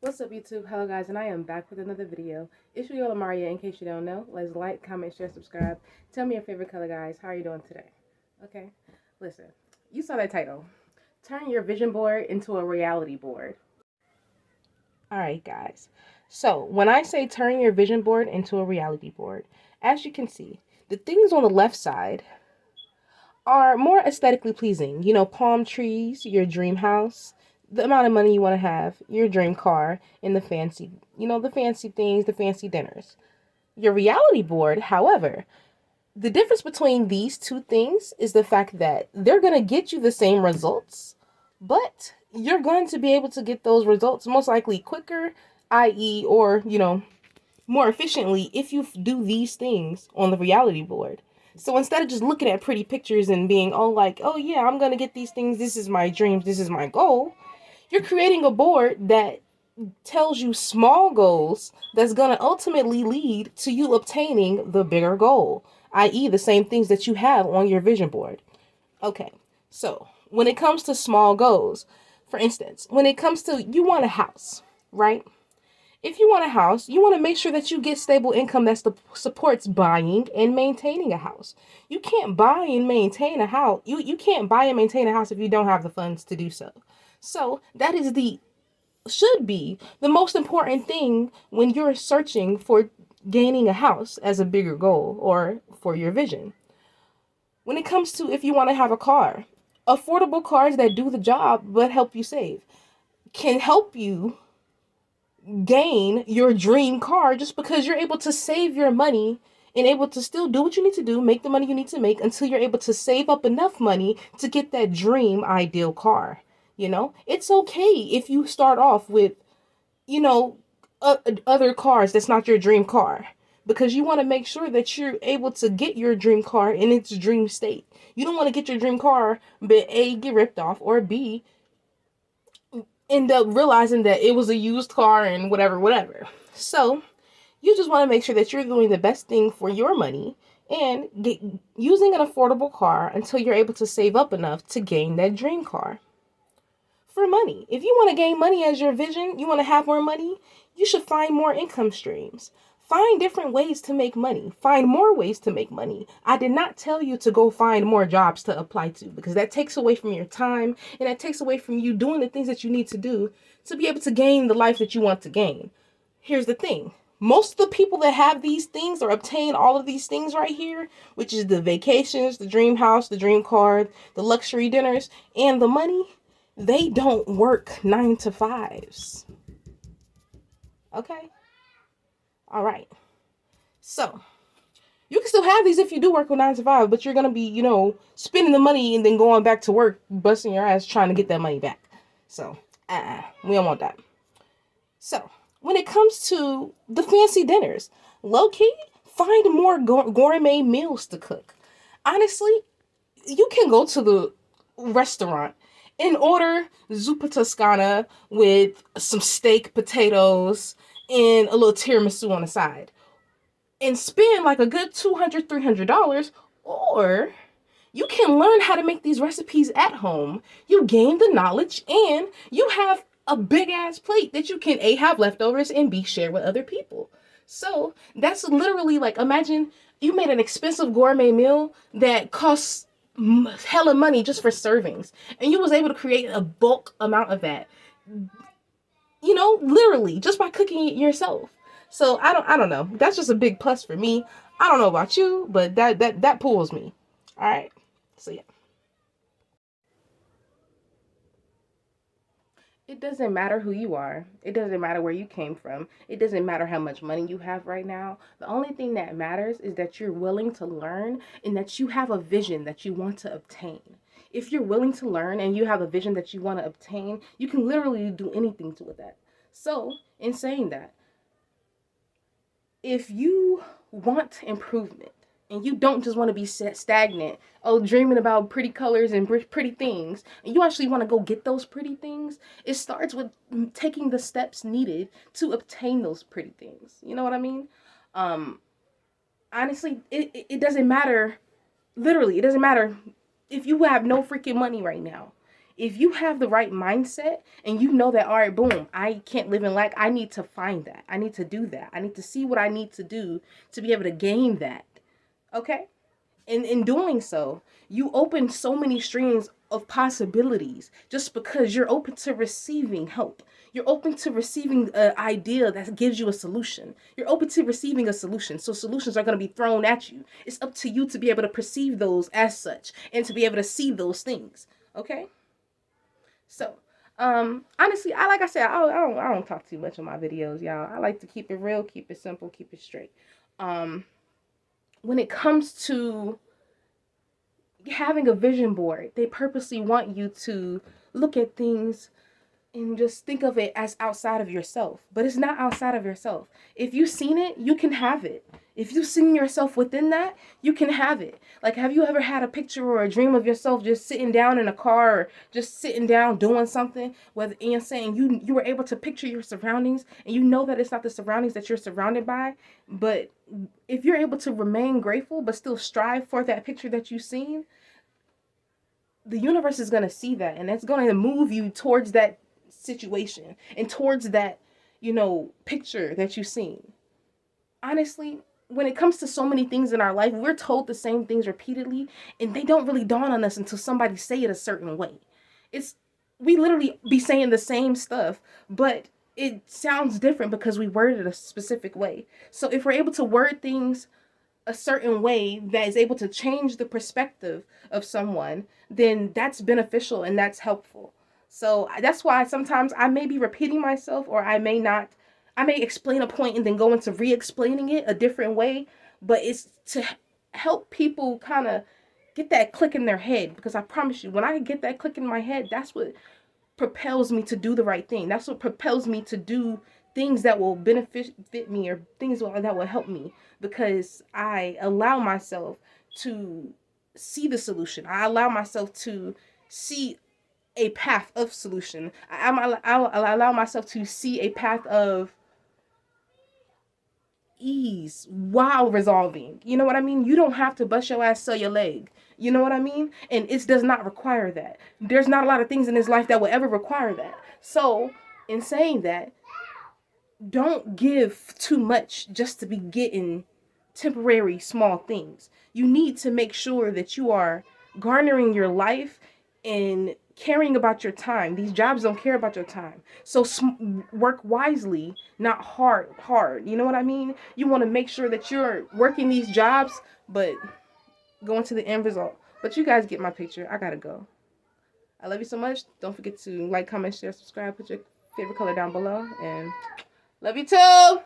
What's up, YouTube? Hello, guys, and I am back with another video. It's your girl Maria. In case you don't know, let's like, comment, share, subscribe. Tell me your favorite color, guys. How are you doing today? Okay, listen. You saw that title. Turn your vision board into a reality board. All right, guys. So when I say turn your vision board into a reality board, as you can see, the things on the left side are more aesthetically pleasing. You know, palm trees, your dream house, the amount of money you want to have, your dream car, and the fancy things, the fancy dinners. Your reality board, however, the difference between these two things is the fact that they're going to get you the same results, but you're going to be able to get those results most likely quicker, i.e., or, more efficiently if you do these things on the reality board. So instead of just looking at pretty pictures and being all like, oh yeah, I'm going to get these things, this is my dreams, this is my goal, you're creating a board that tells you small goals that's going to ultimately lead to you obtaining the bigger goal, i.e., the same things that you have on your vision board. Okay, so when it comes to small goals, for instance, when it comes to you want a house, right? If you want a house, you want to make sure that you get stable income that supports buying and maintaining a house. You can't buy and maintain a house. You can't buy and maintain a house if you don't have the funds to do so. So that is the should be the most important thing when you're searching for gaining a house as a bigger goal or for your vision. When it comes to if you want to have a car, affordable cars that do the job but help you save can help you gain your dream car just because you're able to save your money and able to still do what you need to do, make the money you need to make until you're able to save up enough money to get that dream ideal car. It's okay if you start off with, you know, other cars that's not your dream car because you want to make sure that you're able to get your dream car in its dream state. You don't want to get your dream car, but A, get ripped off, or B, end up realizing that it was a used car and whatever. So you just want to make sure that you're doing the best thing for your money and using an affordable car until you're able to save up enough to gain that dream car. For money, if you want to gain money as your vision, you want to have more money, you should find more income streams. Find different ways to make money. Find more ways to make money. I did not tell you to go find more jobs to apply to because that takes away from your time and that takes away from you doing the things that you need to do to be able to gain the life that you want to gain. Here's the thing. Most of the people that have these things or obtain all of these things right here, which is the vacations, the dream house, the dream car, the luxury dinners, and the money, they don't work 9 to 5s. Okay? All right. So, you can still have these if you do work with 9 to 5, but you're going to be, spending the money and then going back to work, busting your ass trying to get that money back. So, we don't want that. So, when it comes to the fancy dinners, low key, find more gourmet meals to cook. Honestly, you can go to the restaurant and order zuppa toscana with some steak, potatoes, and a little tiramisu on the side and spend like a good $200, $300, or you can learn how to make these recipes at home. You gain the knowledge and you have a big ass plate that you can A, have leftovers, and B, share with other people. So that's literally like, imagine you made an expensive gourmet meal that costs hella money just for servings, and you was able to create a bulk amount of that, literally just by cooking it yourself. So I don't know. That's just a big plus for me. I don't know about you, but that pulls me. All right. So yeah. It doesn't matter who you are. It doesn't matter where you came from. It doesn't matter how much money you have right now. The only thing that matters is that you're willing to learn and that you have a vision that you want to obtain. If you're willing to learn and you have a vision that you want to obtain, you can literally do anything to that. So, in saying that, if you want improvement and you don't just want to be stagnant, dreaming about pretty colors and pretty things, and you actually want to go get those pretty things, it starts with taking the steps needed to obtain those pretty things. You know what I mean? Um, Honestly, it doesn't matter. Literally, it doesn't matter if you have no freaking money right now. if you have the right mindset and you know that, all right, boom, I can't live in lack. I need to find that. I need to do that. I need to see what I need to do to be able to gain that. Okay? And in doing so, you open so many streams of possibilities just because you're open to receiving help. You're open to receiving an idea that gives you a solution. You're open to receiving a solution. So solutions are going to be thrown at you. It's up to you to be able to perceive those as such and to be able to see those things. Okay? So, honestly, like I said, I don't talk too much on my videos, y'all. I like to keep it real, keep it simple, keep it straight. When it comes to having a vision board, they purposely want you to look at things and just think of it as outside of yourself. But it's not outside of yourself. If you've seen it, you can have it. If you've seen yourself within that, you can have it. Like, have you ever had a picture or a dream of yourself just sitting down in a car or just sitting down doing something? Whether and saying you were able to picture your surroundings and you know that it's not the surroundings that you're surrounded by, but if you're able to remain grateful but still strive for that picture that you've seen, the universe is going to see that and it's going to move you towards that situation and towards that, picture that you've seen. Honestly, when it comes to so many things in our life, we're told the same things repeatedly and they don't really dawn on us until somebody say it a certain way. We literally be saying the same stuff, but it sounds different because we worded it a specific way. So if we're able to word things a certain way that is able to change the perspective of someone, then that's beneficial and that's helpful. So that's why sometimes I may be repeating myself, or I may not. I may explain a point and then go into re-explaining it a different way, but it's to help people kind of get that click in their head, because I promise you, when I get that click in my head, that's what propels me to do the right thing. That's what propels me to do things that will benefit me, or things that will help me, because I allow myself to see the solution. I allow myself to see a path of solution. I allow myself to see a path of ease while resolving. You know what I mean? You don't have to bust your ass, sell your leg. You know what I mean? And it does not require that. There's not a lot of things in this life that will ever require that. So, in saying that, don't give too much just to be getting temporary small things. You need to make sure that you are garnering your life and caring about your time. These jobs don't care about your time. So work wisely, not hard. You know what I mean? You want to make sure that you're working these jobs, but going to the end result. But you guys get my picture. I gotta go. I love you so much. Don't forget to like, comment, share, subscribe. Put your favorite color down below. And love you too.